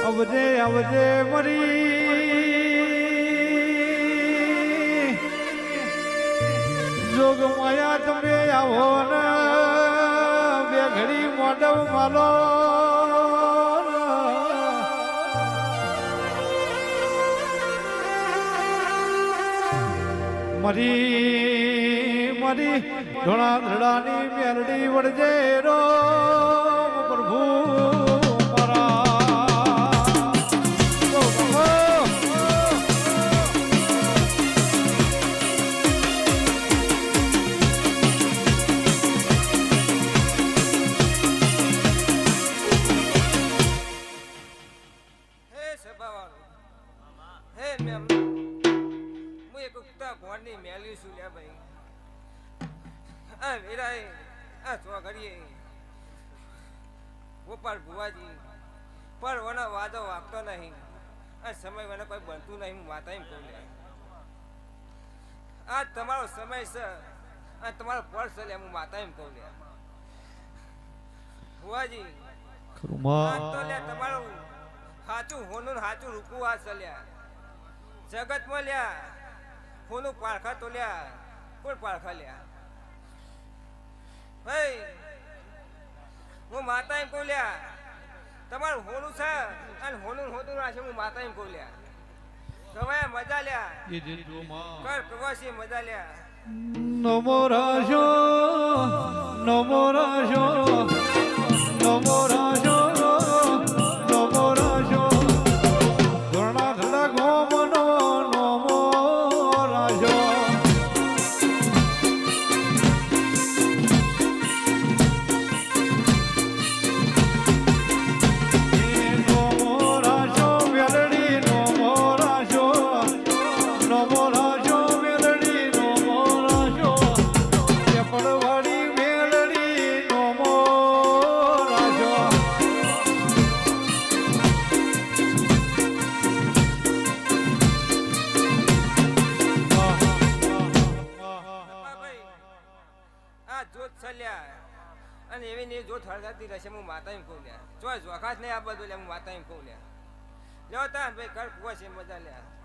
અવજે અવજે મરી જોગ માયા તમે આવો ને બે ઘડી મોડવ માલો મરી મરી ઘણા ધડાની મેરડી વળજે રો પ્રભુ ગોપાલ ભુવાજી પણ વનો વાદો વાગતો નહીં આ સમય મને કોઈ બનતું નહીં. હું માતા એમ કહું આ તમારો સમય છે આ તમારો પર્સ છે હું માતા એમ કહું ભુવાજી તો લ્યા તમારું સાચું હોનું સાચું રૂકું આ ચાલ્યા જગતમાં લ્યા હોનું પારખા તો લ્યા કોણ પારખા લ્યા ભાઈ હું માતા એમ કહું લ્યા તમારું હોનું છે અને હોનું હોતું રાખે હું માતા એમ કહું લ્યા ગવાયા મજા લ્યા કર પ્રવાસી મજા લ્યા નમો રાજો નમો રાજો નમો રાજો નમો રાજો ઘણા ઘડા ગોમનો નમો રાજો અને એવી ને જો થળગાતી રહેશે હું માતા એમ કહું લ્યા જો જોખાશ નહીં આ બધું લે હું માતા એમ કહું લ્યા લ્યો તા ભાઈ કર કુવા છે મજા લ્યા